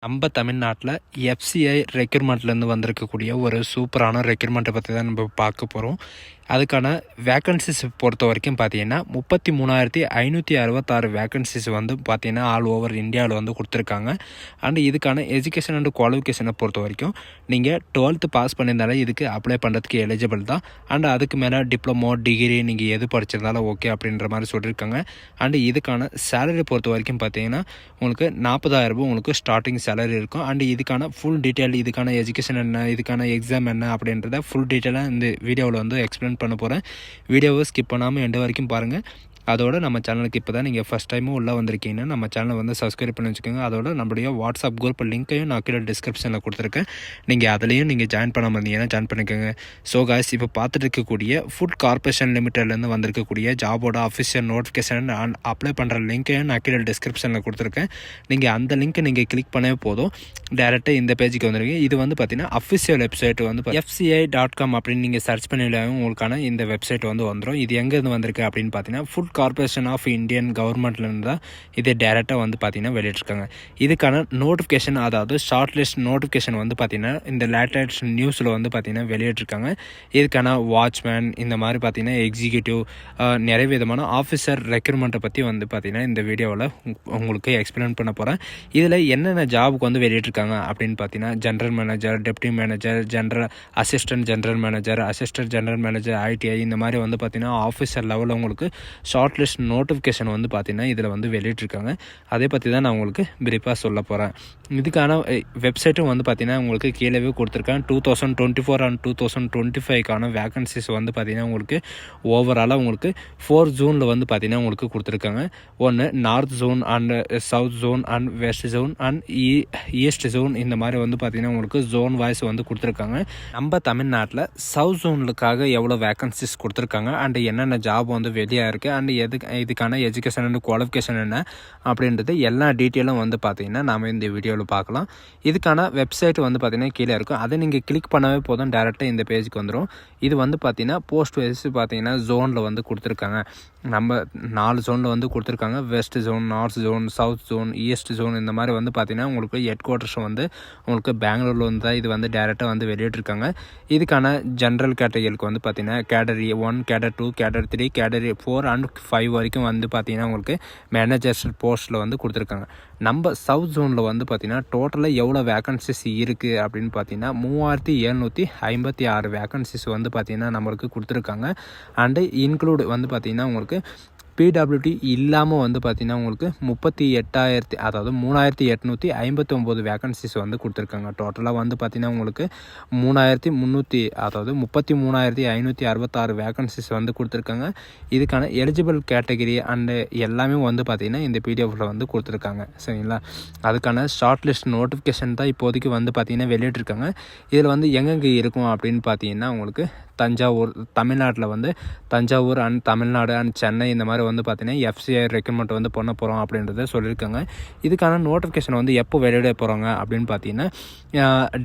நம்ம தமிழ்நாட்டில் எஃப்சிஐ ரெக்ரூட்மெண்ட்லேருந்து வந்திருக்கக்கூடிய ஒரு சூப்பரான ரெக்ரூட்மெண்ட்டை பற்றி தான் நம்ம பார்க்க போகிறோம். அதுக்கான வேக்கன்சிஸ் பொறுத்த வரைக்கும் பார்த்தீங்கன்னா 33,566 வேக்கன்சிஸ் வந்து பார்த்தீங்கன்னா ஆல் ஓவர் இந்தியாவில் வந்து கொடுத்துருக்காங்க. அண்ட் இதுக்கான எஜுகேஷன் அண்ட் குவாலிஃபிகேஷனை பொறுத்த வரைக்கும் நீங்கள் 12th பாஸ் பண்ணியிருந்தாலே இதுக்கு அப்ளை பண்ணுறதுக்கு எலிஜிபிள் தான். அண்ட் அதுக்கு மேலே டிப்ளமோ டிகிரி நீங்கள் எது படிச்சிருந்தாலும் ஓகே அப்படின்ற மாதிரி சொல்லியிருக்காங்க. அண்டு இதுக்கான சேலரி பொறுத்த வரைக்கும் பார்த்தீங்கன்னா உங்களுக்கு 40,000 உங்களுக்கு ஸ்டார்டிங் சேலரி இருக்கும். அண்ட் இதுக்கான ஃபுல் டீட்டெயில், இதுக்கான எஜுகேஷன் என்ன, இதுக்கான எக்ஸாம் என்ன அப்படின்றத ஃபுல் டீட்டெயிலாக இந்த வீடியோவில் வந்து எக்ஸ்பிளைன் பண்ண போகிறேன். வீடியோவை ஸ்கிப் பண்ணாமல் எண்டு வரைக்கும் பாருங்கள். அதோட நம்ம சேனலுக்கு இப்போ தான் நீங்கள் ஃபஸ்ட் டைமும் உள்ளே வந்திருக்கீங்கன்னா நம்ம சேனலை வந்து சப்ஸ்கிரைப் பண்ணி வச்சுக்கோங்க. அதோட நம்மளுடைய வாட்ஸ்அப் குரூப் லிங்க்கையும் நான் கீழே டிஸ்கிரிப்ஷனில் கொடுத்துருக்கேன். நீங்கள் அதுலேயும் நீங்கள் ஜாயின் பண்ணாமல் இருந்தீங்கன்னா ஜாயின் பண்ணிக்கோங்க. ஸோ காய்ஸ், இப்போ பார்த்துட்டு இருக்கக்கூடிய ஃபுட் கார்பரேஷன் லிமிட்டட்லேருந்து வந்திருக்கக்கூடிய ஜாபோட அஃபிஷியல் நோட்டிஃபிகேஷன் அண்ட் அப்ளை பண்ணுற லிங்க்கையும் நான் கீழே டிஸ்கிரிப்ஷனில் கொடுத்துருக்கேன். நீங்கள் அந்த லிங்க்கை நீங்கள் கிளிக் பண்ணவே போதும், டேரெக்டாக இந்த பேஜுக்கு வந்துருங்க. இது வந்து பார்த்தீங்கன்னா அஃபிஷியல் வெப்சைட் வந்து fci.com அப்படின்னு நீங்கள் சர்ச் பண்ணிடலாம். உங்களுக்கான இந்த வெப்சைட் வந்து வந்துடும். இது எங்கேருந்து வந்திருக்கு அப்படின்னு பார்த்தீங்கன்னா ஃபுட் கார்பரேஷன் ஆஃப் இந்தியன் கவர்மெண்ட்லேருந்து தான் இதே டேரெக்டாக வந்து பார்த்தீங்கன்னா வெளியிட்டிருக்காங்க. இதுக்கான நோட்டிஃபிகேஷன், அதாவது ஷார்ட் லிஸ்ட் நோட்டிஃபிகேஷன் வந்து பார்த்தீங்கன்னா இந்த லேட்டஸ்ட் நியூஸில் வந்து பார்த்தீங்கன்னா வெளியிட்டிருக்காங்க. இதுக்கான வாட்ச்மேன், இந்த மாதிரி பார்த்தீங்கன்னா எக்ஸிக்யூட்டிவ், நிறைய விதமான ஆஃபீஸர் ரெக்ரூட்மெண்ட்டை பற்றி வந்து பார்த்தீங்கன்னா இந்த வீடியோவில் உங்களுக்கு எக்ஸ்பிளைன் பண்ண போகிறேன். இதில் என்னென்ன ஜாபுக்கு வந்து வெளியிட்டிருக்காங்க அப்படின்னு பார்த்தீங்கன்னா general manager, deputy manager, assistant general manager, assistant general manager, ITI, இந்த மாதிரி வந்து பார்த்தீங்கன்னா ஆஃபீஸர் லெவலில் உங்களுக்கு ஷார்ட் லிஸ்ட் நோட்டிஃபிகேஷன் வந்து பார்த்தீங்கன்னா இதில் வந்து வெளியிட்டிருக்காங்க. அதை பற்றி தான் நான் உங்களுக்கு பிரீஃபாக சொல்ல போகிறேன். இதுக்கான வெப்சைட்டும் வந்து பார்த்தீங்கன்னா உங்களுக்கு கீழே கொடுத்துருக்கேன். 2024 அண்ட் 2025க்கான வேக்கன்சிஸ் வந்து பார்த்தீங்கன்னா உங்களுக்கு ஓவராலாக உங்களுக்கு 4 ஜோனில் வந்து பார்த்தீங்கன்னா உங்களுக்கு கொடுத்துருக்காங்க. ஒன்று north zone and south zone and west zone and east zone, இந்த மாதிரி வந்து பார்த்தீங்கன்னா உங்களுக்கு ஜோன் வாய்ஸ் வந்து கொடுத்துருக்காங்க. நம்ம தமிழ்நாட்டில் சவுத் ஜோனுக்காக எவ்வளோ வேக்கன்சிஸ் கொடுத்துருக்காங்க அண்ட் என்னென்ன ஜாப் வந்து வெளியாக இருக்குது அண்ட் இதுக்கான எஜுகேஷன் அண்ட் குவாலிஃபிகேஷன் என்ன அப்படின்றது எல்லா டீட்டெயிலும் வந்து பார்த்தீங்கன்னா நாம் இந்த வீடியோவில் பார்க்கலாம். இதுக்கான வெப்சைட் வந்து பார்த்தீங்கன்னா கீழே இருக்கும். அதை நீங்கள் கிளிக் பண்ணவே போதும், டேரெக்டாக இந்த பேஜுக்கு வந்துடும். இது வந்து பார்த்தீங்கன்னா போஸ்ட் வைஸ் பார்த்தீங்கன்னா ஜோனில் வந்து கொடுத்துருக்காங்க. நம்ம 4 ஜோனில் வந்து கொடுத்துருக்காங்க. West zone, north zone, south zone, east zone, இந்த மாதிரி வந்து பார்த்தீங்கன்னா உங்களுக்கு ஹெட் குவார்ட்டர்ஸ் வந்து உங்களுக்கு பெங்களூரில் வந்து தான் இது வந்து டேரெக்டாக வந்து வெளியிட்டிருக்காங்க. இதுக்கான ஜென்ரல் கேட்டகரிக்கு வந்து பார்த்தீங்கன்னா கேடரி 1, கேடர் 2, கேடர் 3, கேடரி 4 அண்ட் 5 வரைக்கும் வந்து பார்த்தீங்கன்னா உங்களுக்கு மேனேஜர்ஸ் போஸ்ட்டில் வந்து கொடுத்துருக்காங்க. நம்ம சவுத் ஜோனில் வந்து பார்த்தீங்கன்னா டோட்டலாக எவ்வளோ வேக்கன்சிஸ் இருக்குது அப்படின்னு பார்த்தீங்கன்னா 3,756 வேக்கன்சிஸ் வந்து பார்த்தீங்கன்னா நம்மளுக்கு கொடுத்துருக்காங்க. அண்டு இன்க்ளூட் வந்து பார்த்தீங்கன்னா உங்களுக்கு பிடபிள்யூடி இல்லாமல் வந்து பார்த்தீங்கன்னா உங்களுக்கு 38,000, அதாவது 3,859 வேக்கன்சிஸ் வந்து கொடுத்துருக்காங்க. டோட்டலாக வந்து பார்த்தீங்கன்னா உங்களுக்கு 3,300, அதாவது 33,566 வேக்கன்சிஸ் வந்து கொடுத்துருக்காங்க. இதுக்கான எலிஜிபிள் கேட்டகரி அண்டு எல்லாமே வந்து பார்த்தீங்கன்னா இந்த பிடிஎஃப்ல வந்து கொடுத்துருக்காங்க. சரிங்களா? அதுக்கான ஷார்ட் லிஸ்ட் நோட்டிஃபிகேஷன் தான் இப்போதைக்கு வந்து பார்த்தீங்கன்னா வெளியிட்டிருக்காங்க. இதில் வந்து எங்கெங்கே இருக்கும் அப்படின்னு பார்த்தீங்கன்னா உங்களுக்கு தஞ்சாவூர், தமிழ்நாட்டில் வந்து தஞ்சாவூர் அண்ட் தமிழ்நாடு அண்ட் சென்னை, இந்த மாதிரி வந்து பார்த்தீங்கன்னா எஃப்சிஐ ரெக்ரூட்மெண்ட் வந்து பண்ண போகிறோம் அப்படின்றத சொல்லியிருக்காங்க. இதுக்கான நோட்டிஃபிகேஷன் வந்து எப்போ வெளியிட போகிறாங்க அப்படின்னு பார்த்தீங்கன்னா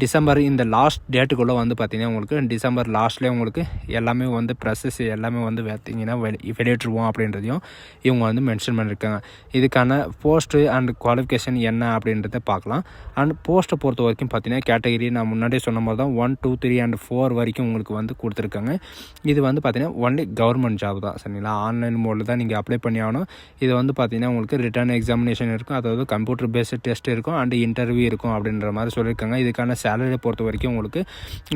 டிசம்பர் இந்த லாஸ்ட் டேட்டுக்குள்ளே வந்து பார்த்தீங்கன்னா உங்களுக்கு டிசம்பர் லாஸ்ட்லேயே உங்களுக்கு எல்லாமே வந்து ப்ரெஸஸ் எல்லாமே வந்து பார்த்தீங்கன்னா வெளியிட்டுருவோம் அப்படின்றதையும் இவங்க வந்து மென்ஷன் பண்ணியிருக்காங்க. இதுக்கான போஸ்ட்டு அண்ட் குவாலிஃபிகேஷன் என்ன அப்படின்றத பார்க்கலாம். அண்ட் போஸ்ட்டை பொறுத்த வரைக்கும் பார்த்தீங்கன்னா கேட்டகரி நான் முன்னாடியே சொன்ன மாதிரி தான் 1, 2, 3 அண்ட் 4 வரைக்கும் உங்களுக்கு வந்து கொடுத்துருக்காங்க. இது வந்து பார்த்தீங்கன்னா ஒன்லி கவர்மெண்ட் ஜாப் தான். சரிங்களா? ஆன்லைன் மோடில் தான் நீங்கள் அப்ளை பண்ணி ஆகணும். இது வந்து பார்த்தீங்கன்னா உங்களுக்கு ரிட்டர்ன் எக்ஸாமினேஷன் இருக்கும், அதாவது கம்ப்யூட்டர் பேஸ்டு டெஸ்ட் இருக்கும் அண்ட் இன்டர்வியூ இருக்கும் அப்படின்ற மாதிரி சொல்லியிருக்காங்க. இதுக்கான சேலரியை பொறுத்த வரைக்கும் உங்களுக்கு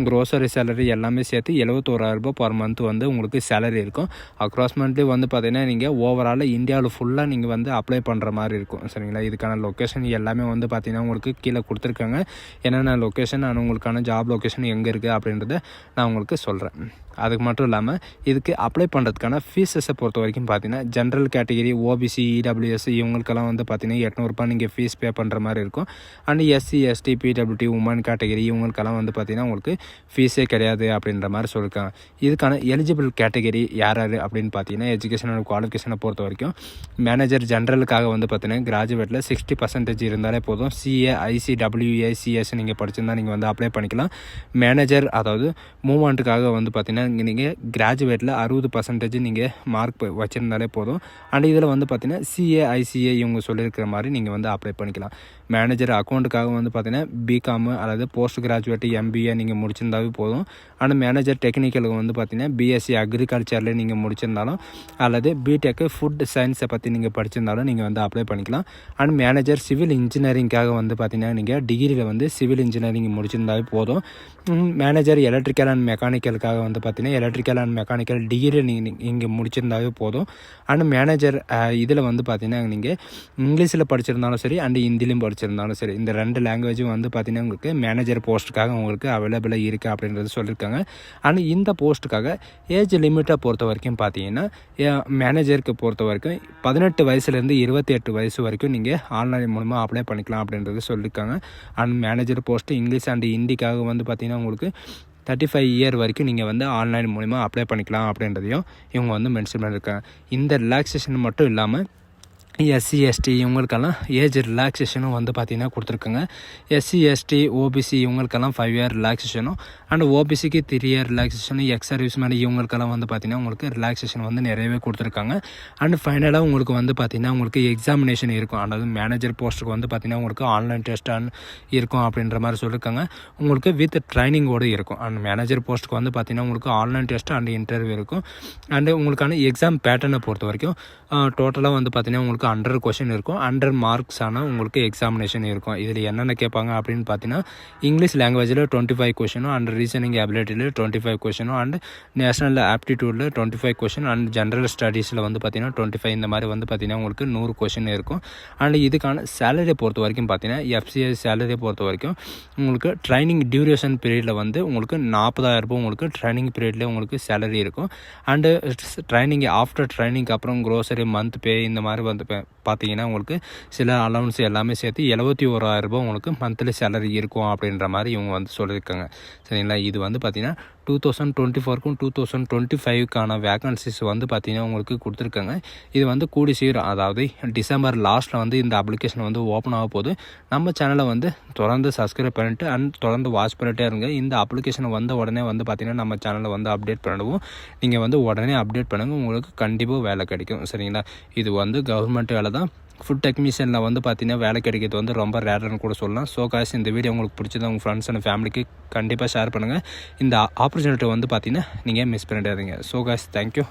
க்ரோசரி சேலரி எல்லாமே சேர்த்து 71,000 பர் மந்த் வந்து உங்களுக்கு சேலரி இருக்கும். அப்ராக்சிமேட்லி வந்து பார்த்தீங்கன்னா நீங்கள் ஓவராலாக இந்தியாவில் ஃபுல்லாக நீங்கள் வந்து அப்ளை பண்ணுற மாதிரி இருக்கும். சரிங்களா? இதுக்கான லொக்கேஷன் எல்லாமே வந்து பார்த்தீங்கன்னா உங்களுக்கு கீழே கொடுத்துருக்காங்க. என்னென்ன லொக்கேஷன் அண்ட் உங்களுக்கான ஜாப் லொக்கேஷன் எங்கே இருக்குது அப்படின்றத நான் உங்களுக்கு சொல்கிறேன். அதுக்கு மட்டும் இல்லாமல் இதுக்கு அப்ளை பண்ணுறதுக்கான ஃபீஸஸை பொறுத்த வரைக்கும் பார்த்தீங்கன்னா ஜென்ரல் கேட்டகரி, ஓபிசி, இடபிள்யூஎஸ் இவங்களுக்கெல்லாம் வந்து பார்த்தீங்கன்னா 800 நீங்கள் ஃபீஸ் பே பண்ணுற மாதிரி இருக்கும். And SC, ST, PWD, women category இவங்களுக்கெல்லாம் வந்து பார்த்தீங்கன்னா உங்களுக்கு ஃபீஸே கிடையாது அப்படின்ற மாதிரி சொல்லியிருக்காங்க. இதுக்கான எலிஜிபிள் கேட்டகரி யார் யார் அப்படின்னு பார்த்தீங்கன்னா எஜுகேஷன் அண்ட் குவாலிஃபிகேஷனை பொறுத்த வரைக்கும் மேனேஜர் ஜென்ரலுக்காக வந்து பார்த்தீங்கன்னா கிராஜுவேட்டில் 60% இருந்தாலே போதும். சிஏ, ஐசி, டபிள்யூஏ, சிஎஸ் நீங்கள் படிச்சிருந்தால் நீங்கள் வந்து அப்ளை பண்ணிக்கலாம். மேனேஜர், அதாவது மூவ்மெண்ட்டுக்காக வந்து பார்த்தீங்கன்னா நீங்கள் கிராஜுவேட்டில் 60% நீங்கள் மார்க் வச்சுருந்தாலே போதும். அண்ட் இதில் வந்து பார்த்தீங்கன்னா சிஏ ஐசிஏ இவங்க சொல்லியிருக்கிற மாதிரி நீங்கள் வந்து அப்ளை பண்ணிக்கலாம். மேனேஜர் அக்கௌண்ட்டுக்காக வந்து பார்த்தீங்கன்னா பிகாமு அல்லது போஸ்ட் கிராஜுவேட் எம்பிஏ நீங்கள் முடிச்சிருந்தாவே போதும். அண்ட் மேனேஜர் டெக்னிக்கலுக்கு வந்து பார்த்தீங்கன்னா பிஎஸ்சி அக்ரிகல்ச்சரில் நீங்கள் முடிச்சிருந்தாலும் அல்லது பிடெக்கு ஃபுட் சயின்ஸை பற்றி நீங்கள் படிச்சிருந்தாலும் நீங்கள் வந்து அப்ளை பண்ணிக்கலாம். அண்ட் மேனேஜர் சிவில் இன்ஜினியரிங்காக வந்து பார்த்தீங்கன்னா நீங்கள் டிகிரியில் வந்து சிவில் இன்ஜினியரிங் முடிச்சிருந்தாவே போதும். மேனேஜர் எலக்ட்ரிக்கல் அண்ட் மெக்கானிக்கலுக்காக வந்து பார்த்தீங்கன்னா எலக்ட்ரிக்கல் அண்ட் மெக்கானிக்கல் டிகிரி நீங்கள் இங்கே முடிச்சிருந்தாவே போதும். அண்ட் மேனேஜர் இதில் வந்து பார்த்தீங்கன்னா நீங்கள் இங்கிலீஷில் படிச்சிருந்தாலும் சரி அண்ட் ஹிந்திலையும் படிச்சிருந்தாலும் சரி, இந்த 2 லாங்குவேஜும் வந்து பார்த்தீங்கன்னா உங்களுக்கு மேனேஜர் போஸ்ட்டுக்காக உங்களுக்கு அவைலபிளாக இருக்குது அப்படின்றது சொல்லியிருக்காங்க. அண்ட் இந்த போஸ்ட்டுக்காக ஏஜ் லிமிட்டை பொறுத்த வரைக்கும் பார்த்தீங்கன்னா மேனேஜருக்கு பொறுத்த வரைக்கும் 18 வயசுலேருந்து 28 வயசு வரைக்கும் நீங்கள் ஆன்லைன் மூலமாக அப்ளை பண்ணிக்கலாம் அப்படின்றது சொல்லியிருக்காங்க. And manager post English and ஹிந்திக்காக வந்து பார்த்தீங்கன்னா உங்களுக்கு 35 இயர் வரைக்கும் நீங்கள் வந்து ஆன்லைன் மூலிமா அப்ளை பண்ணிக்கலாம் அப்படின்றதையும் இவங்க வந்து மென்ஷன் பண்ணியிருக்காங்க. இந்த ரிலாக்ஸேஷன் மட்டும் இல்லாமல் எஸ்சி எஸ்டி இவங்களுக்கெல்லாம் ஏஜ் ரிலாக்ஸேஷனும் வந்து பார்த்திங்கன்னா கொடுத்துருக்காங்க. எஸ்சி எஸ்டி ஓபிசி இவங்களுக்கெல்லாம் 5 இயர் ரிலாக்ஸேஷனும் அண்ட் ஓபிசிக்கு 3 இயர் ரிலாக்ஸேஷனும் எக்ஸ் சர்வீஸ் மேன் இவங்களுக்கெல்லாம் வந்து பார்த்திங்கன்னா உங்களுக்கு ரிலாக்ஸேஷன் வந்து நிறையவே கொடுத்துருக்காங்க. அண்ட் ஃபைனலாக உங்களுக்கு வந்து பார்த்திங்கன்னா உங்களுக்கு எக்ஸாமினேஷன் இருக்கும். அதாவது மேனேஜர் போஸ்ட்டுக்கு வந்து பார்த்திங்கன்னா உங்களுக்கு ஆன்லைன் டெஸ்ட் இருக்கும் அப்படின்ற மாதிரி சொல்லியிருக்காங்க. உங்களுக்கு வித் ட்ரைனிங்கோடு இருக்கும். அண்ட் மேனேஜர் போஸ்ட்டுக்கு வந்து பார்த்திங்கன்னா உங்களுக்கு ஆன்லைன் டெஸ்ட் அண்ட் இன்டர்வியூ இருக்கும். அண்டு உங்களுக்கான எக்ஸாம் பேட்டர்னை பொறுத்த வரைக்கும் டோட்டலாக வந்து பார்த்திங்கன்னா உங்களுக்கு 100 கொஷின் இருக்கும். 100 மார்க்ஸான உங்களுக்கு எக்ஸாமினேஷன் இருக்கும். இதில் என்னென்ன கேட்பாங்க அப்படின்னு பார்த்தீங்கன்னா இங்கிலீஷ் லாங்குவேஜில் 25 கொஷினும் அண்ட் ரீசனிங் அபிலிட்டியில் 25 கொஷினும் அண்ட் நேஷனல் ஆப்டிடியூடில் 25 கொஷின் அண்ட் ஜென்ரல் ஸ்டடீஸில் வந்து பார்த்திங்கன்னா 25 இந்த மாதிரி வந்து பார்த்திங்கன்னா உங்களுக்கு 100 கொஷின் இருக்கும். அண்ட் இதுக்கான சேலரியை பொறுத்த வரைக்கும் பார்த்தீங்கன்னா எஃப்சிஐ சேலரியை பொறுத்த வரைக்கும் உங்களுக்கு ட்ரைனிங் டியூரேஷன் பீரியடில் வந்து உங்களுக்கு 40,000 ரூபாய் உங்களுக்கு ட்ரைனிங் பீரியட்லேயே உங்களுக்கு சேலரி இருக்கும். அண்டு ட்ரைனிங் ஆஃப்டர் ட்ரைனிங்க்கு அப்புறம் க்ரோசரி மந்த் பே இந்த மாதிரி வந்து பார்த்தீங்கன்னா உங்களுக்கு சில அலவன்ஸ் எல்லாமே சேர்த்து 71,000 ரூபாய் உங்களுக்கு மந்த்லி சேலரி இருக்கும் அப்படின்ற மாதிரி இவங்க வந்து சொல்லியிருக்காங்க. சரிங்களா, இது வந்து பார்த்திங்கன்னா 2024க்கும் 2025க்கான வேக்கன்சிஸ் வந்து பார்த்திங்கன்னா உங்களுக்கு கொடுத்துருக்காங்க. இது வந்து கூடி சீக்கிரம் அதாவது டிசம்பர் லாஸ்ட்டில் வந்து இந்த அப்ளிகேஷன் வந்து ஓப்பன் ஆக போகுது. நம்ம சேனலை வந்து தொடர்ந்து சப்ஸ்கிரைப் பண்ணிட்டு அண்ட் தொடர்ந்து வாட்ச் பண்ணிட்டே இருங்க. இந்த அப்ளிகேஷன் வந்த உடனே வந்து பார்த்திங்கன்னா நம்ம சேனலை வந்து அப்டேட் பண்ணுவோம். நீங்கள் வந்து உடனே அப்டேட் பண்ணுங்கள், உங்களுக்கு கண்டிப்பாக வேலை கிடைக்கும். சரிங்களா, இது வந்து கவர்மெண்ட் வேலை தான். ஃபுட் டெக்னீஷியனில் வந்து பார்த்தீங்கன்னா வேலை கிடைக்கிறது வந்து ரொம்ப ரேர்னு கூட சொல்லலாம். ஸோ காய்ஸ், இந்த வீடியோ உங்களுக்கு பிடிச்சது உங்கள் ஃப்ரெண்ட்ஸ் அண்ட் ஃபேமிலிக்கு கண்டிப்பாக ஷேர் பண்ணுங்கள். இந்த ஆப்பர்ச்சுனிட்டி வந்து பார்த்தீங்கன்னா நீங்கள் மிஸ் பண்ணிடாதீங்க. So guys, thank you.